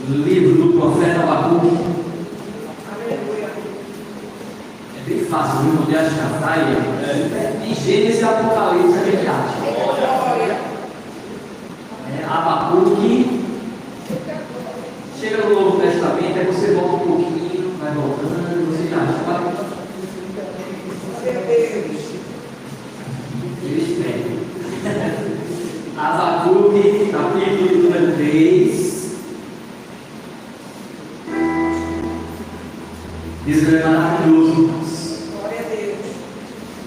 livro do profeta Abacuque. É bem fácil, viu? Onde acha que a praia de Gênesis e Apocalipse, a gente acha. Abacuque. Chega no Novo Testamento, aí você volta um pouquinho, vai voltando, você já acha. Eles têm. Abacuque, capítulo número 3. Deus é maravilhoso, irmãos. Glória a Deus.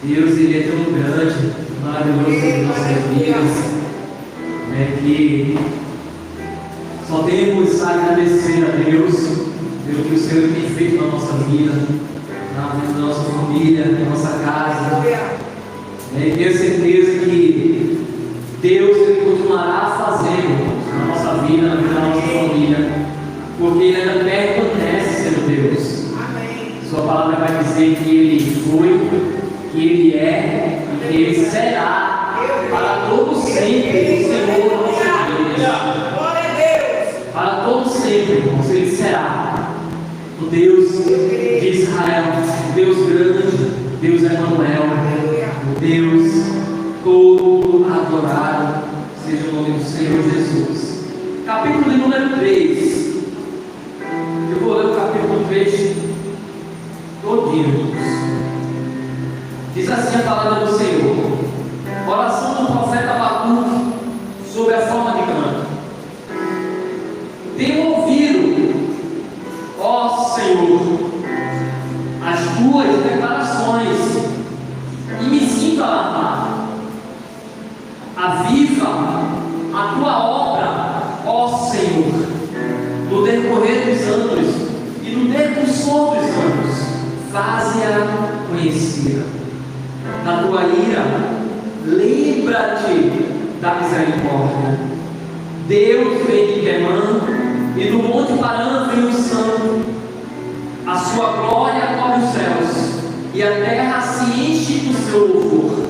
Deus, Ele é tão grande, maravilhoso em nossas vidas, que só temos a agradecer a Deus pelo que o Senhor tem feito na nossa vida, na vida da nossa família, na nossa casa. E tenho certeza que Deus Ele continuará fazendo na nossa vida, na vida da nossa família, porque Ele ainda permanece sendo Deus. Sua palavra vai dizer que Ele foi, que Ele é e que Ele será para todo sempre o Senhor da nossa vida. Para todo sempre, irmãos, Ele será o Deus de Israel, o Deus grande, Deus Emanuel, o Deus todo adorado, seja o nome do Senhor Jesus. Capítulo número 3. Eu vou ler o capítulo 3 todinho. Diz assim a palavra do Senhor. Oração do profeta Abacuque sobre a forma de canto. Tenho ouvido, ó Senhor, as tuas declarações e me sinto alarmado. Aviva a tua obra, ó Senhor, no decorrer dos anos e no decursor dos anos, faze-a conhecida. Na tua ira, lembra-te da misericórdia. Deus vem de Temã, e do monte Parã vem o santo. A sua glória cobre os céus, e a terra se enche do seu louvor.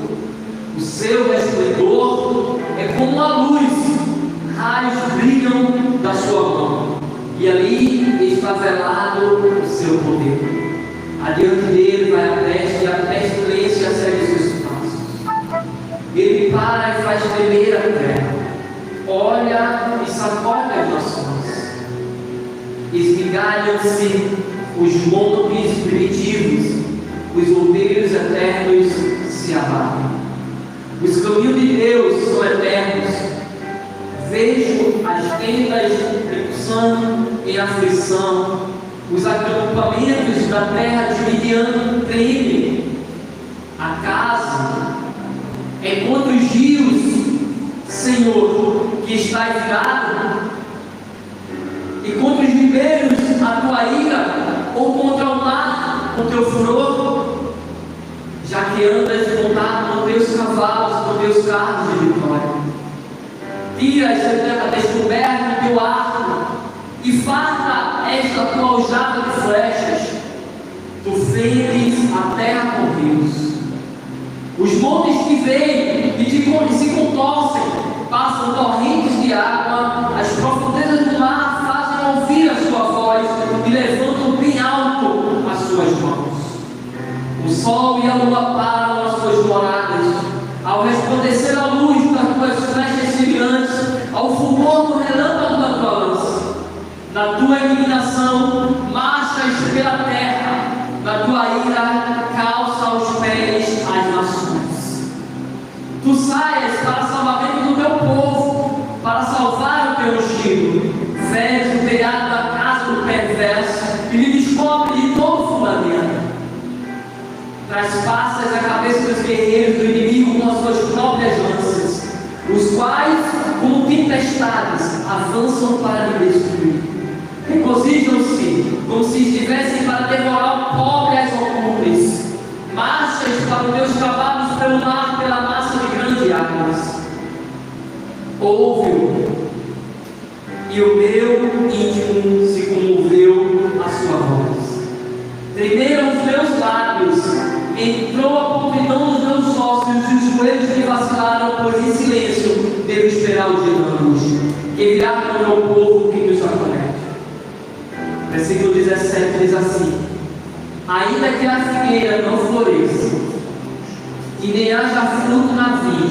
O seu resplendor é como a luz, raios brilham da sua mão, e ali está velado o seu poder. Adiante dele vai a peste, e a pestilência segue seus passos. Ele para e faz tremer a terra, olha e sacode as nações. Esmigalham-se os montes primitivos, os outeiros eternos se abatem. Os caminhos de Deus são eternos. Vejo as tendas pulsando em aflição, os acampamentos da terra de Midian tremem. Acaso é contra os rios, Senhor, que estás irado? E contra os ribeiros a tua ira, ou contra o mar o teu furor? Já que andas montado com teus cavalos, com teus carros de vitória, tiras a descoberta do teu arco e farta esta tua aljava de flechas. Tu fendes a terra com rios. Os montes que vêm e se contorcem, passam torrentes de água. As profundezas do mar fazem ouvir a sua voz e levantam bem alto as suas mãos. O sol e a lua param as suas moradas, ao resplandecer a luz das tuas flechas brilhantes, ao fulgor do relâmpago da tua lança. Na tua iluminação marchas pela terra, na tua ira calça aos pés as nações. Tu saias para salvamento do teu povo, para salvar o teu ungido. Feres o telhado da casa do perverso e lhe descobre de todo fundamento. Traspassas a cabeça dos guerreiros do inimigo com as suas próprias lanças, os quais, como tempestades, avançam para lhe destruir. Regozijam-se como se estivessem para devorar o pobre às ocultas. Marchas para os teus cavalos pelo mar, pela massa de grandes águas. Ouve-o, e o meu íntimo se comoveu à sua voz. Tremeram os meus lábios, entrou a podridão dos meus ossos, e os joelhos me vacilaram, pois em silêncio devo esperar o dia da angústia, que virá para o meu povo que nos acomete. Versículo 17 diz assim: ainda que a figueira não floresça, e nem haja fruto na vide,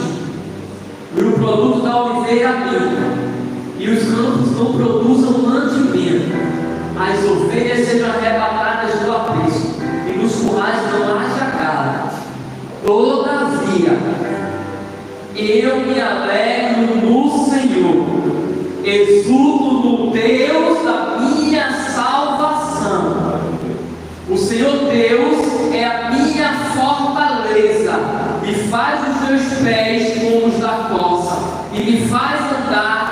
e o produto da oliveira minta, e os campos não produzam mantimento, as ovelhas sejam arrebatadas do aprisco, e nos currais não haja gado, todavia eu me alegro no Senhor, exulto no Deus da minha salvação. O Senhor Deus é a minha fortaleza, e faz os meus pés como os da coça, e me faz andar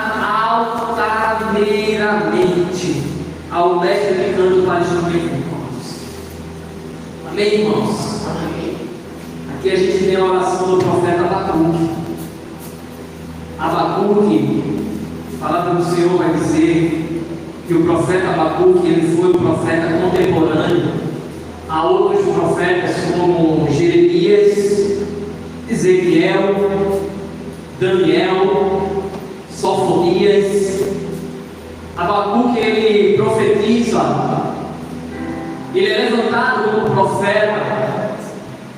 altaneiramente, ao mestre de canto para os meus irmãos. Amém, irmãos? Amém. Aqui a gente tem a oração do profeta Abacuque. Abacuque, a palavra do Senhor vai dizer que o profeta Abacuque, ele foi um profeta contemporâneo a outros profetas como Jeremias, Ezequiel, Daniel, Sofonias. Abacuque, ele profetiza, ele é levantado como profeta,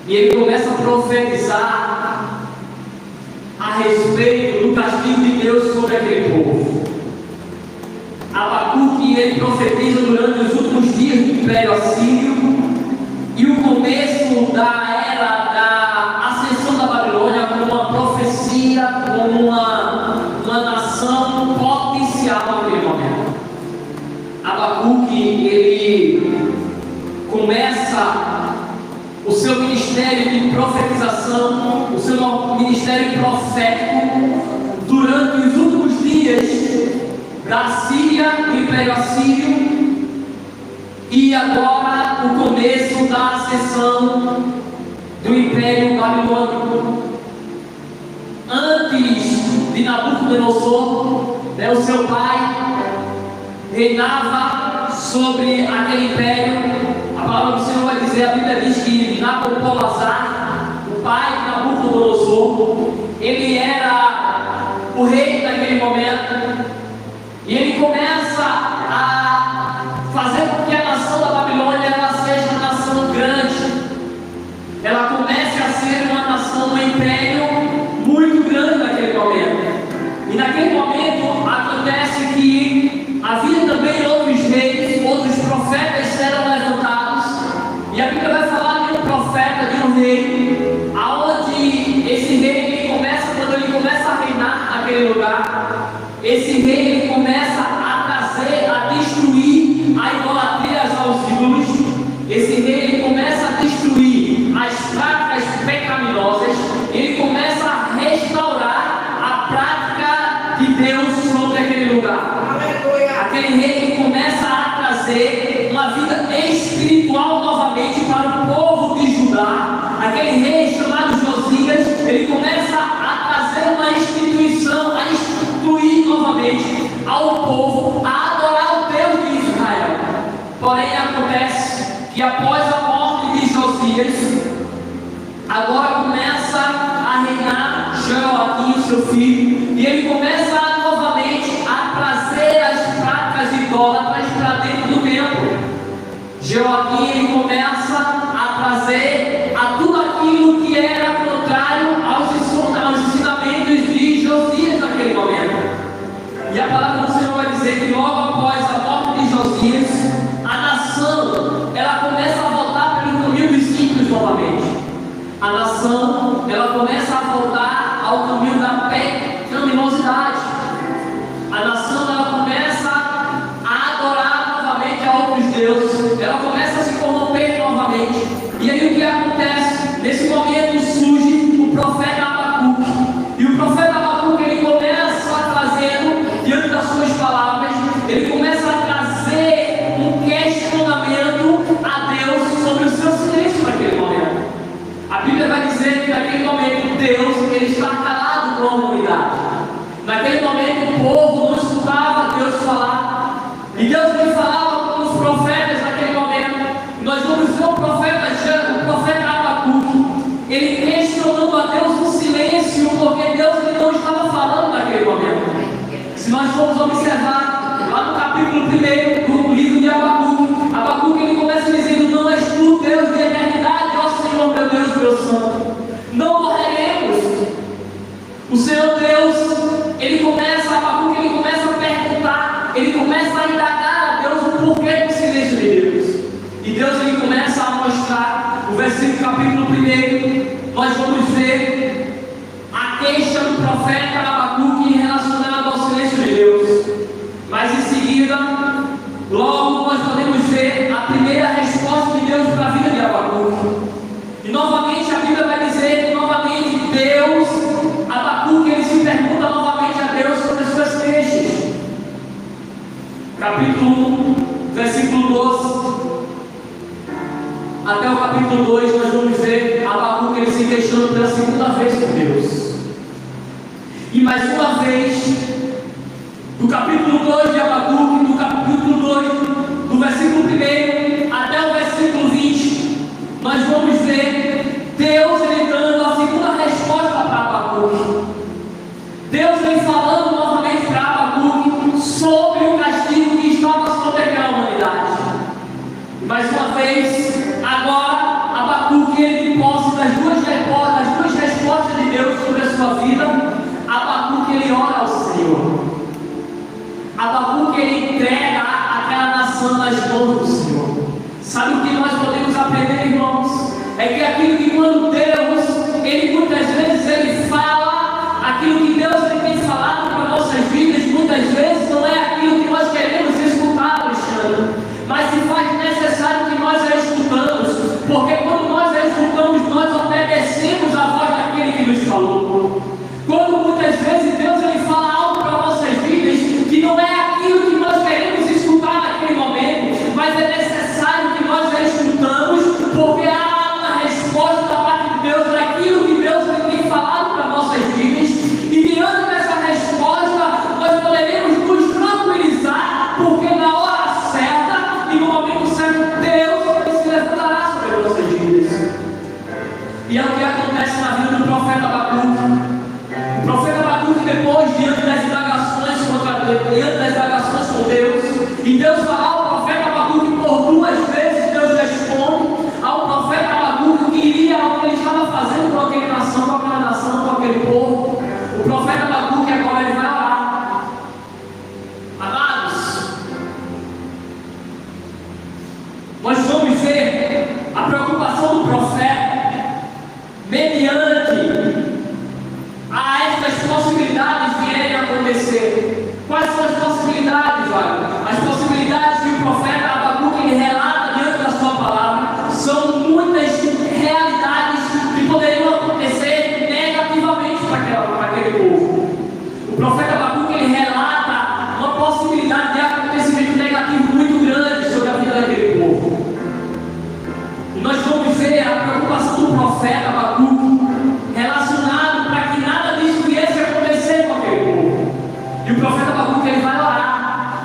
e ele começa a profetizar a respeito do castigo de Deus sobre aquele povo. Abacuque, ele profetiza durante os últimos dias do Império Assírio e o começo da era da ascensão da Babilônia, como uma profecia, como uma nação potencial naquele momento. Abacuque, ele começa o seu ministério de profetização, o seu ministério profético, durante os últimos dias da Síria, do Império Assírio, e agora o começo da ascensão do Império Babilônico. Antes de Nabucodonosor, o seu pai reinava sobre aquele império. A palavra do Senhor vai dizer, a Bíblia diz que Nabopolassar, o pai de Nabucodonosor, ele era o rei naquele momento, e ele começa a fazer com que a nação da Babilônia ela seja uma nação grande, ela comece a ser uma nação, um império muito grande naquele momento. E naquele momento acontece que havia também outros reis, outros profetas serão levantados, e a Bíblia vai falar de um profeta, de um rei, aonde esse rei ele começa, quando ele começa a reinar naquele lugar, esse rei ele começa a trazer, a destruir a idolatria aos ídolos. Esse rei ele começa a destruir as práticas pecaminosas, ele começa a restaurar a prática de Deus sobre aquele lugar. Aquele rei ele começa a trazer uma vida espiritual novamente para o povo de Judá. Aquele rei chamado Josias, ele começa a trazer uma instituição, a instituir novamente ao povo, a adorar o Deus de Israel. Porém acontece que após a morte de Josias, agora começa a reinar Jeoaquim, seu filho, e ele começa novamente a trazer as práticas idólatras para dentro do templo. Jeoaquim ele começa a trazer a tudo aquilo que era contrário aos ensinamentos de Josias naquele momento. E a palavra do Senhor vai dizer que logo após a morte de Josias, a nação ela começa a voltar pelo caminho dos ímpios novamente. A nação ela começa a voltar ao caminho da pecaminosidade. A nação ela começa a adorar novamente a outros deuses. Ela começa a se corromper novamente. E aí o que acontece? Nesse momento surge o profeta Abacuque. E o profeta Abacuque ele começa trazendo, diante das suas palavras, ele começa a trazer um questionamento a Deus sobre o seu silêncio naquele momento. A Bíblia vai dizer que naquele momento Deus ele está calado com a humanidade. Naquele momento o povo não escutava Deus falar. E Deus ele falava com os profetas naquele momento. Nós vamos ver o profeta Abacuque, ele questionando a Deus no silêncio, porque Deus ele não estava falando naquele momento. Se nós formos observar lá no capítulo 1 do livro de Abacuque. Abacuque ele começa dizendo: não és tu, Deus de eternidade, ó Senhor, meu Deus, meu santo. Não morreremos. O Senhor Deus, Abacuque ele começa a perguntar, ele começa a indagar a Deus o porquê do silêncio de Deus. E Deus ele começa a mostrar, o versículo capítulo 1, nós vamos ver a queixa do profeta Abacuque relacionada ao silêncio de Deus. Mas em seguida, logo nós podemos ver a primeira resposta de Deus para a vida de Abacuque. E novamente a Bíblia vai dizer que novamente Deus, Abacuque ele se pergunta novamente a Deus sobre as suas queixas. Capítulo 1, versículo 12 até o capítulo 2, nós vamos ver Abacuque ele se queixando pela segunda vez com Deus. E mais uma vez, do capítulo 2 de Abacuque, do capítulo 2, do versículo 1 até o versículo 20, nós vamos ver Deus ele dando a segunda resposta para Abacuque. Deus vem falando novamente para Abacuque sobre o castigo que estava sobre aquela humanidade. Mais uma vez, agora Abacuque ele posse das duas respostas de Deus sobre a sua vida. Abacuque ele ora ao Senhor. Abacuque ele entrega aquela nação nas mãos do Senhor. Sabe o que nós podemos aprender, irmãos? É que aquilo que quando Deus, ele muitas vezes ele fala, aquilo que Deus ele tem falado para nossas vidas, muitas vezes não é aquilo que nós queremos escutar, Alexandre, mas se faz necessário que nós a escutamos, porque quando nós a escutamos, nós obedecemos a voz daquele que nos falou. Quando muitas vezes Deus ele fala algo para nossas vidas, que não é aquilo que nós queremos escutar naquele momento, mas é necessário que nós a escutamos, porque há uma resposta da parte de Deus daquilo que Deus ele tem falado para nossas vidas, e diante dessa resposta, nós poderemos nos tranquilizar, porque na hora certa, e no momento certo, Deus se levantará sobre as nossas vidas. E é o que acontece na vida do profeta Abacuque. O profeta Abacuque, depois, diante das indagações com Deus, e Deus fala ao profeta Abacuque por duas vezes, Deus responde ao profeta Abacuque o que iria, ao que ele estava fazendo com aquela nação, com aquele povo. O profeta Abacuque agora ele vai orar. Amados, nós vamos ver a preocupação do profeta mediante a estas possibilidades vierem a acontecer. Quais são as possibilidades, Wagner? As possibilidades que o profeta Abacuque ele relata diante da sua palavra são muitas realidades que poderiam acontecer negativamente para aquele povo. O profeta Abacuque ele relata uma possibilidade de acontecimento negativo muito grande sobre a vida daquele povo. E nós vamos ver a preocupação do profeta Abacuque relacionado para que nada disso viesse a acontecer com aquele povo. E o profeta Abacuque ele vai orar.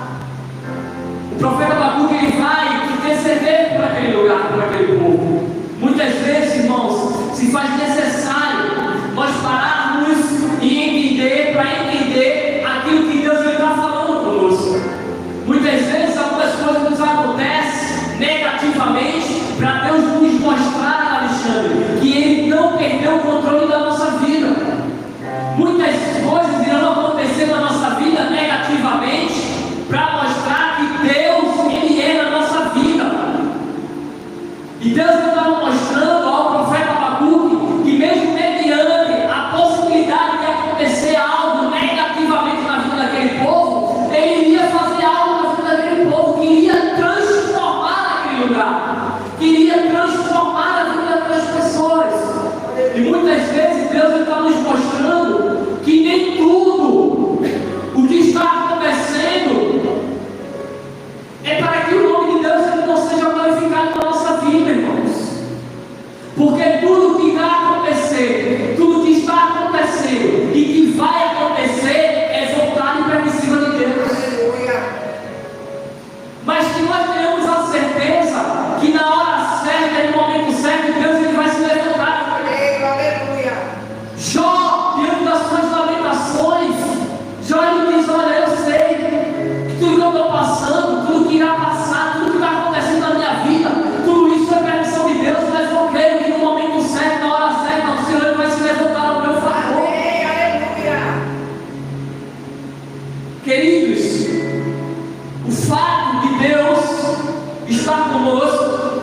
O profeta Abacuque ele vai interceder por aquele lugar, por aquele povo. Muitas vezes, irmãos, se faz necessário nós pararmos e entender, para entender aquilo que Deus está falando conosco. Muitas vezes algumas coisas nos acontecem negativamente para Deus nos mostrar, Alexandre, que Ele não perdeu o controle da nossa vida. Muitas coisas irão acontecer na nossa vida negativamente para mostrar que Deus, Ele é na nossa vida. E Deus estava mostrando ao profeta Abacuque que mesmo Queridos, o fato de Deus estar conosco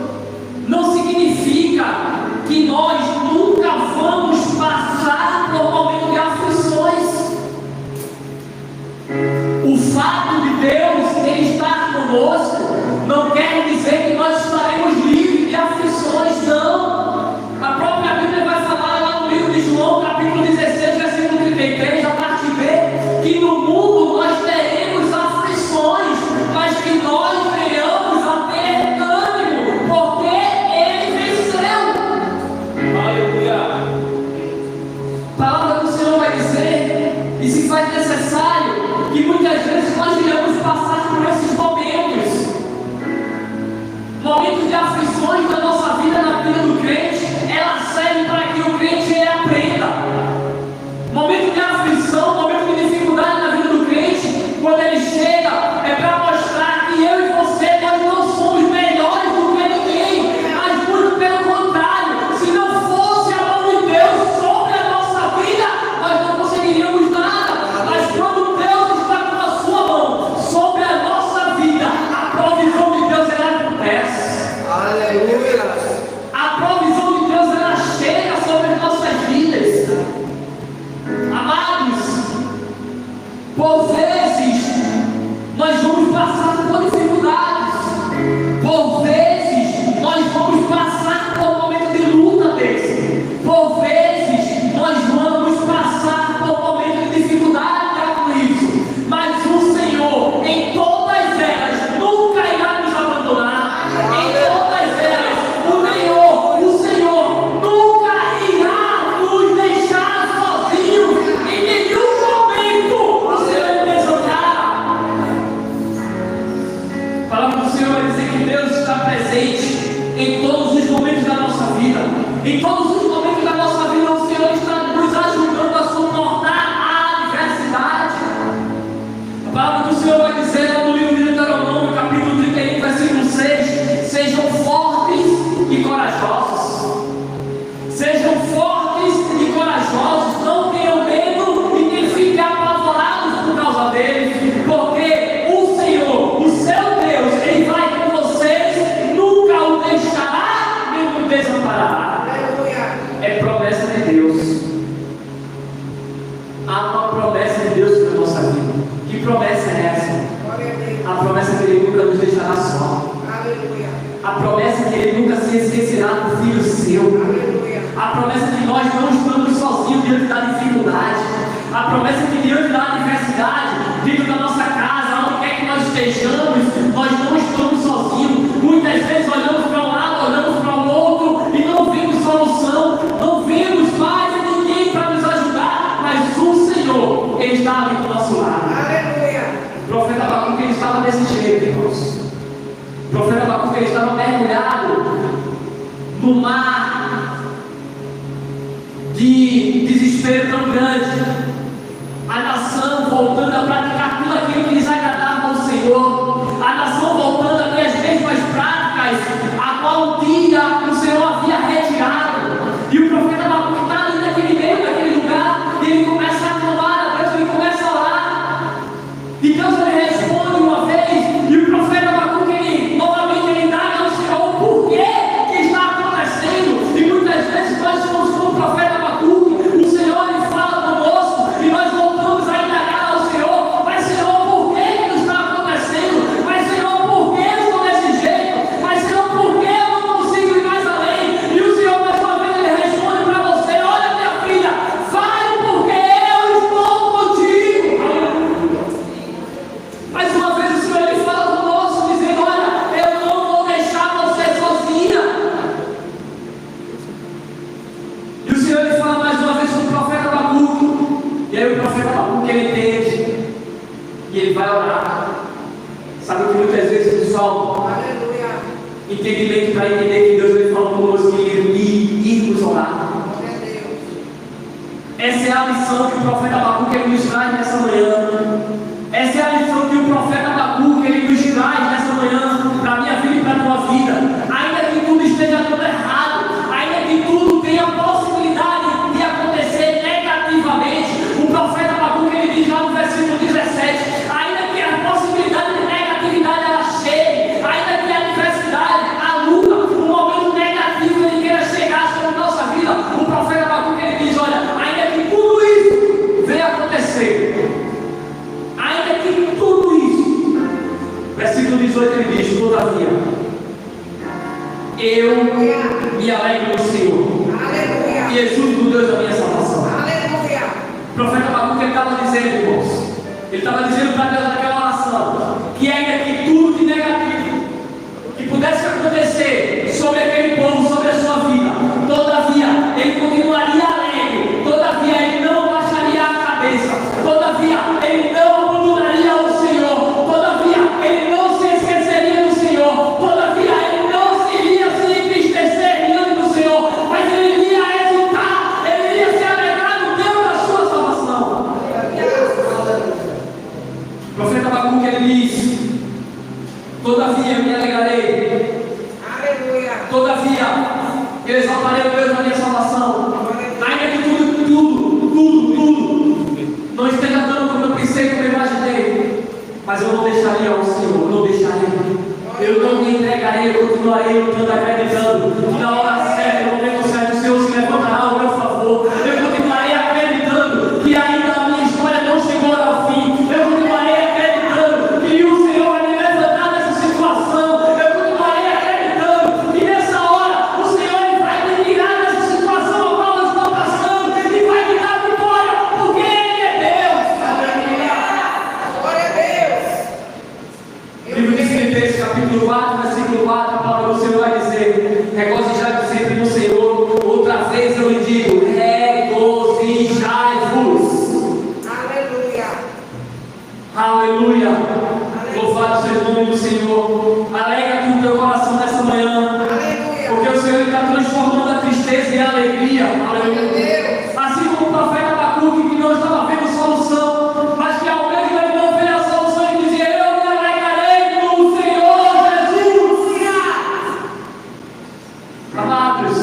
não significa que nós nunca vamos passar por um momento de aflições. O fato de Deus ele estar conosco não quer dizer que nós estaremos livres de aflições, não. A própria Bíblia vai falar lá no livro de João, capítulo 16, versículo 33, a parte B, que no mundo nós teremos aflições, mas que nós venhamos a ter ânimo, porque Ele venceu. Aleluia. A palavra do Senhor vai dizer, e se faz necessário, que muitas vezes nós iremos passar por esses momentos de aflições da nossa vida, na vida do crente. Ela serve para que o crente ele aprenda. Momento de aflição, momento de dificuldade na vida do crente, quando ele chega, é para mostrar que eu e você, nós não somos melhores do que ninguém, mas muito pelo contrário. Se não fosse a mão de Deus sobre a nossa vida, nós não conseguiríamos nada. Mas quando Deus está com a sua mão sobre a nossa vida, a provisão de Deus ela acontece. Aleluia. A provisão de Deus ela chega sobre as nossas vidas. Amados, por vezes nós vamos passar por dificuldades, por vezes nós vamos passar por um momento de luta desse, por vezes nós vamos passar por um momento de dificuldade com isso, mas o Senhor em todas elas nunca irá nos abandonar. Em todas elas o Senhor nunca irá nos deixar sozinhos. Em nenhum momento o Senhor nos desamparará. A palavra do Senhor vai dizer que Deus está presente em todos os momentos da nossa vida. Em todos os momentos da nossa vida o Senhor está nos ajudando a suportar a adversidade. A palavra do Senhor vai dizer lá no livro de Deuteronômio, capítulo 31, versículo 6: sejam fortes e corajosos. Sejam fortes e corajosos, não tenham medo e nem fiquem apavorados por causa deles, porque o Senhor, o seu Deus, Ele vai com vocês, nunca o deixará nem o desamparará. É promessa de Deus. Há uma promessa de Deus sobre a nossa vida. Que promessa é essa? A promessa que Ele nunca nos deixará só. A promessa que Ele nunca se esquecerá do Filho seu. A promessa que nós não estamos sozinhos diante da dificuldade. A promessa que diante da adversidade, dentro da nossa casa, onde quer que nós estejamos, nós não estamos sozinhos. Muitas vezes olhamos para um lado, olhamos para o outro e não vemos solução, não vemos mais ninguém para nos ajudar, mas o Senhor, Ele está ali do nosso lado. O profeta Abacuque, ele estava desse jeito, irmãos. O profeta Abacuque, ele estava mergulhado no mar de desespero tão grande. A nação voltando a praticar tudo aquilo que lhes agradava ao Senhor. A nação voltando a ter as mesmas práticas a qual um dia o Senhor havia retirado. E o profeta Abacuque está ali naquele meio, naquele lugar, e ele começa a clamar a Deus, ele começa a orar. E Deus ele responde uma vez, e o profeta Abacuque ele novamente ele indaga ao Senhor o porquê que está acontecendo. E muitas vezes nós somos como o profeta Abacuque, o Senhor ele fala conosco e nós voltamos a indagar ao Senhor. Mas Senhor, por que não está acontecendo? Mas Senhor, por que eu estou desse jeito? Mas Senhor, por que eu não consigo ir mais além? E o Senhor mais uma vez ele responde para você: olha minha filha, vai porque eu estou contigo. Mais uma vez o Senhor ele fala conosco, dizendo: olha, eu não vou deixar você sozinha. E o Senhor ele fala mais uma vez com o profeta Abacuque. E aí o profeta Abacuque ele entende. E ele vai orar. Sabe que muitas vezes o pessoal entendimento para entender que Deus ele falou conosco e irmos orar. Essa é a lição que o profeta Abacuque ele nos traz nessa manhã. Essa é a lição que o profeta Abacuque ele nos traz nessa manhã, para a minha vida e para a tua vida. Ainda que tudo esteja tudo errado, ainda que tudo tenha possibilidade de acontecer negativamente, o profeta Abacuque ele diz lá no versículo 17: versículo 18 ele diz: todavia, eu me alegro no Senhor, e exulto no Deus da minha salvação. O profeta Abacuque estava dizendo, irmãos, ele estava dizendo para Deus naquela oração, que ainda que tudo de negativo que pudesse acontecer sobre aquele povo, sobre a sua vida, todavia ele continuaria alegre, todavia ele não baixaria a cabeça, todavia ele não abandonaria o Senhor, todavia ele não se esqueceria do Senhor, todavia ele não se iria se entristecer diante do Senhor, mas ele iria exultar, ele iria se alegrar no Deus da sua salvação. O profeta Abacuque ele diz: todavia me alegrarei, todavia eu exaltarei o Deus da minha salvação, ainda que tudo não esteja dando como eu pensei, como eu imaginei, mas eu não deixaria o Senhor, eu não me entregarei, eu continuarei lutando, acreditando que na hora certa, no momento certo, o Senhor se levantará ao meu favor, eu continuarei acreditando que ainda a minha história não chegou ao fim, eu continuarei acreditando que o Senhor vai me levantar dessa situação, eu continuarei acreditando que nessa hora o Senhor ele vai me tirar dessa situação a qual eu estou passando e vai me dar vitória, porque Ele é Deus. Glória a Deus. Livro de Filipenses, capítulo 4, versículo 4, a palavra do Senhor vai dizer: regozijai-vos sempre no Senhor. Outra vez eu lhe digo: regozijai-vos. Aleluia. Aleluia. Louvado seja o nome do Senhor. Alegra-te o teu coração nessa manhã, porque o Senhor está transformando a tristeza em alegria. Aleluia. Assim como o profeta Abacuque, que não estava vendo solução, mas que ao mesmo ele não vê a solução e dizia: eu me alegrarei no Senhor Jesus. Amados,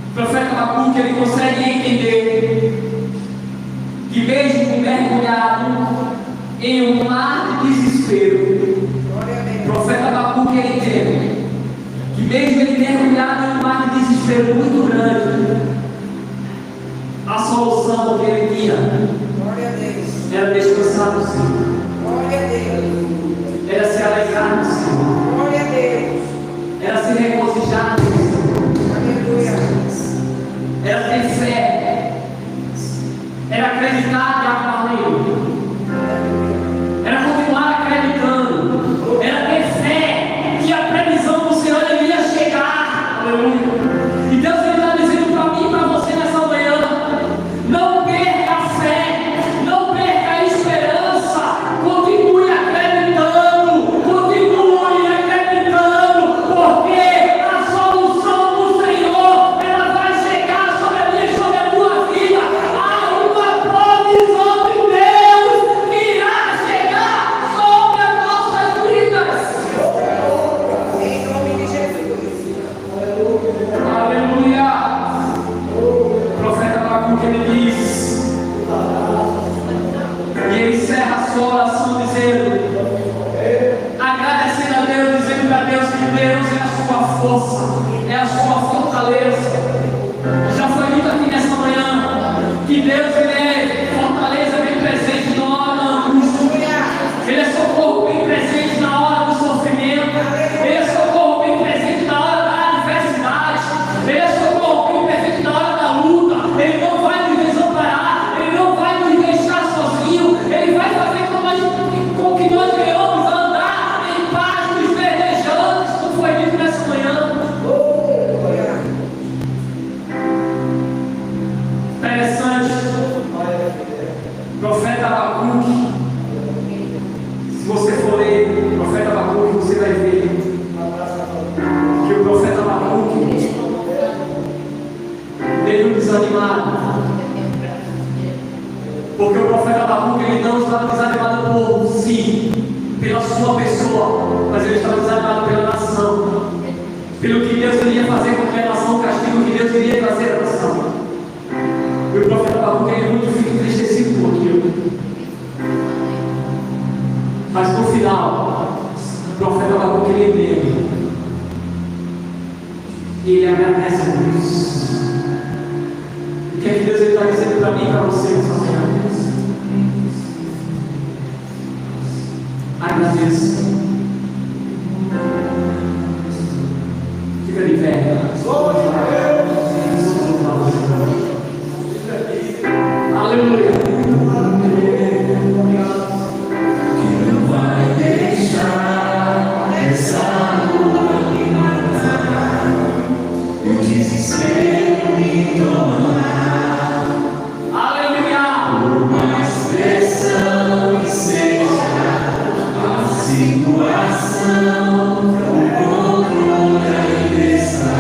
o profeta Abacuque ele consegue entender que mesmo mergulhado em um mar de desespero, o profeta Abacuque ele entende que mesmo ele mergulhado em um mar de desespero muito grande, a solução que ele tinha era descansar no Senhor, era se alegrar no Senhor, era se regozijar no Senhor, era ter fé, era acreditar e amar Ele, era continuar acreditando, era ter fé que a previsão do Senhor iria chegar. Aleluia. E Deus está dizendo para mim e para você nessa manhã: não perca a fé, não perca a esperança, continue acreditando, porque a solução do Senhor ela vai chegar sobre a minha e sobre a tua vida. Há uma provisão de Deus que irá chegar sobre as nossas vidas. Em nome de Jesus. Aleluia. O profeta Abacuque ele diz, e ele encerra a sua oração dizendo, agradecendo a Deus, dizendo para Deus que Deus é a sua força, é a sua fortaleza. Já foi dito aqui nessa manhã que Deus ele é fortaleza bem presente na hora da angústia, Ele é socorro bem presente na hora do sofrimento, Ele é socorro bem presente na hora da adversidade, Ele é socorro bem presente na hora da luta. Ele não vai nos desamparar, Ele não vai nos deixar sozinho, Ele vai fazer com que nós venhamos a andar em pastos verdejantes, como foi dito nessa manhã. Interessante, profeta Abacuque, se você for ler o profeta Abacuque, você vai ver que o profeta Abacuque veio desanimado, porque o profeta Abacuque ele não estava desanimado por si, pela sua pessoa, mas ele estava desanimado pela nação, pelo que Deus iria fazer com a nação, o castigo que Deus iria trazer à nação. E o profeta Abacuque ele muito fica entristecido por aquilo. Mas no final, o profeta Abacuque ele entende. E ele agradece a Deus. O que é que Deus está dizendo para mim e para você nessa manhã? Agradeça. Fica de pé. Aleluia. Que não vai deixar essa lua me matar, o desespero me tomar. Aleluia. Por mais pressão que seja a situação, o controle ainda está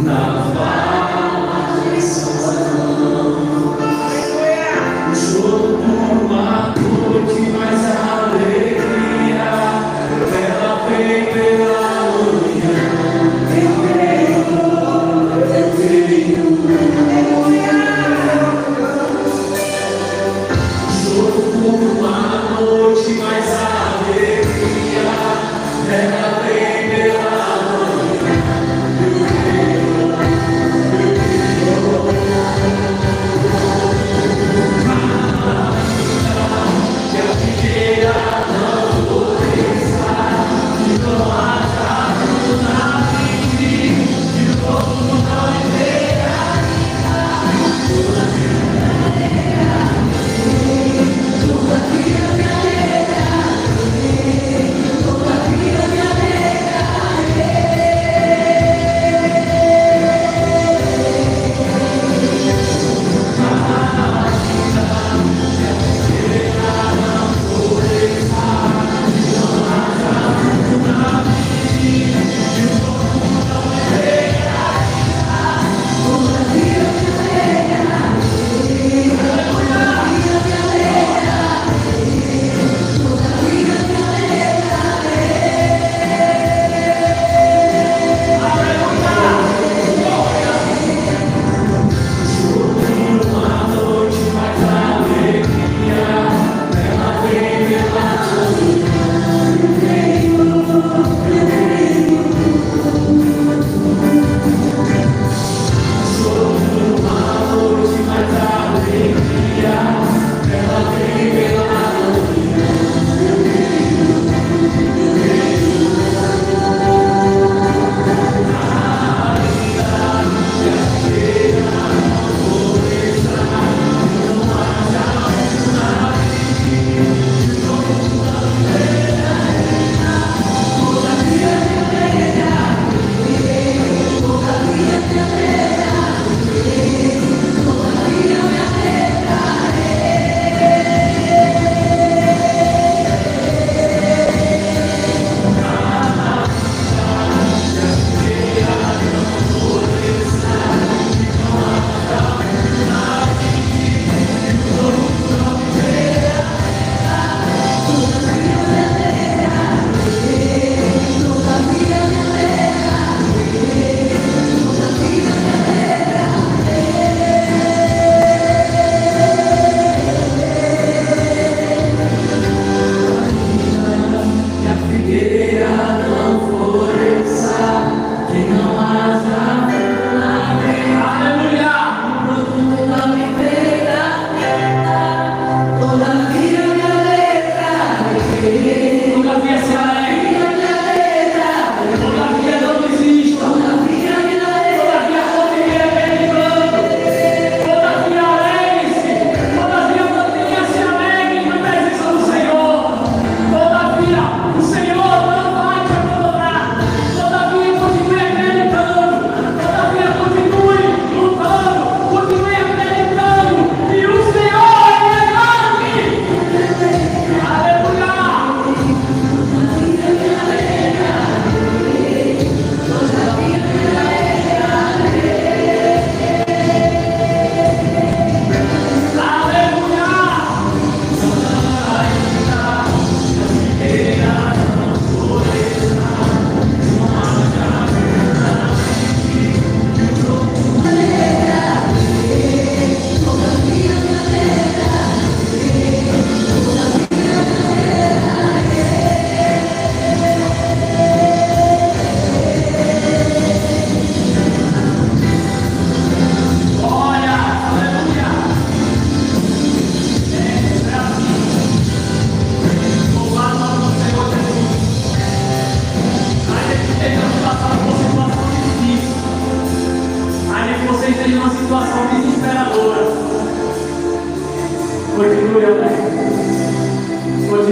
na palma de sua mão. O choro por uma noite, mas a alegria ela vem pela manhã. Eu creio. Choro por uma noite, mas a alegria ela vem pela manhã. Eu creio. Que a figueira não floresça, que não haja luna verde, que o povo não verá. Toda vida verdadeira,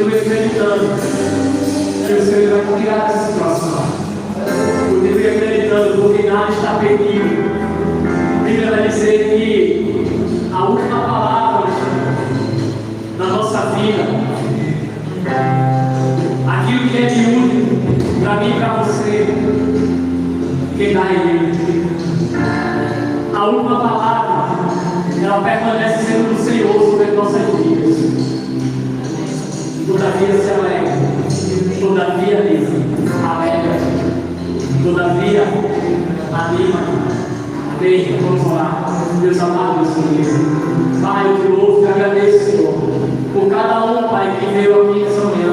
continue acreditando que o Senhor vai tirar essa situação. Continue acreditando, porque nada está perdido. A Bíblia vai dizer que a última palavra na nossa vida, aquilo que é de único para mim e para você, quem dá é Ele. A última palavra, ela permanece sendo do Senhor sobre as nossas vidas. Todavia se alegra, todavia diz, alegra, todavia anima. Amém. Vamos lá. Deus amado, Senhor. Pai, eu te louvo e agradeço, Senhor, por cada um, Pai, que veio aqui essa manhã,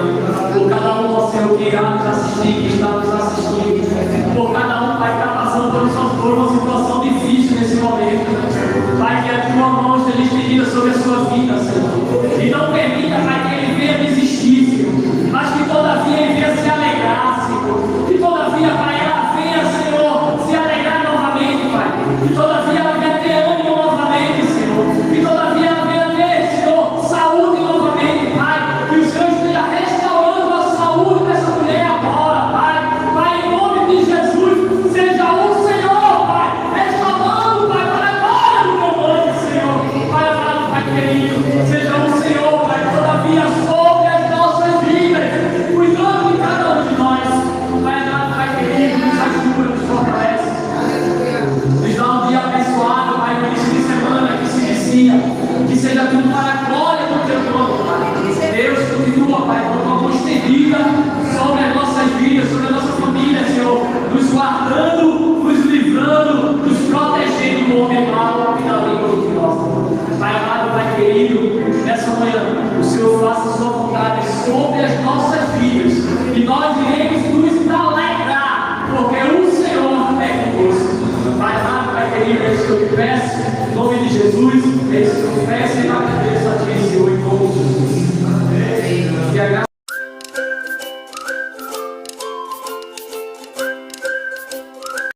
por cada um, ó Senhor, que irá nos assistir, que está nos assistindo, por cada um, Pai, que está passando por uma situação difícil nesse momento. Pai, que a tua mão esteja estendida sobre a sua vida, Senhor. E não permita, Pai, que ele venha desistir, Senhor, mas que todavia ele venha se alegrar, Senhor. Que todavia, Pai, ela venha, Senhor, se alegrar novamente, Pai. Que todavia ela venha ter ânimo novamente, Senhor. Que todavia ela venha ter, Senhor, saúde novamente, Pai. Que o Senhor esteja restaurando a saúde dessa mulher agora, Pai. Pai, em nome de Jesus, seja o Senhor, Pai, restaurando, Pai, para a glória do teu nome, Senhor. Pai amado, Pai querido, seja o Senhor, Pai, todavia sobre as nossas vidas, cuidando de cada um de nós. Pai amado, Pai querido, nos ajuda, nos fortalece. Nos dá um dia abençoado, Pai, no início de semana que se inicia, que seja tudo para a glória do teu nome, Pai. Deus, continua, Pai, com a tua mão estendida sobre as nossas vidas, sobre a nossa família, Senhor, nos guardando, nos livrando, nos protegendo do homem mau e da língua de nós. Pai amado, Pai querido, nessa manhã, o Senhor faça a sua vontade sobre as nossas vidas, e nós iremos nos alegrar, porque o Senhor é conosco. Pai amado, Pai querido, é isso que eu te peço, em nome de Jesus, é isso que eu te peço e agradeço a Ti, Senhor, em nome de Jesus.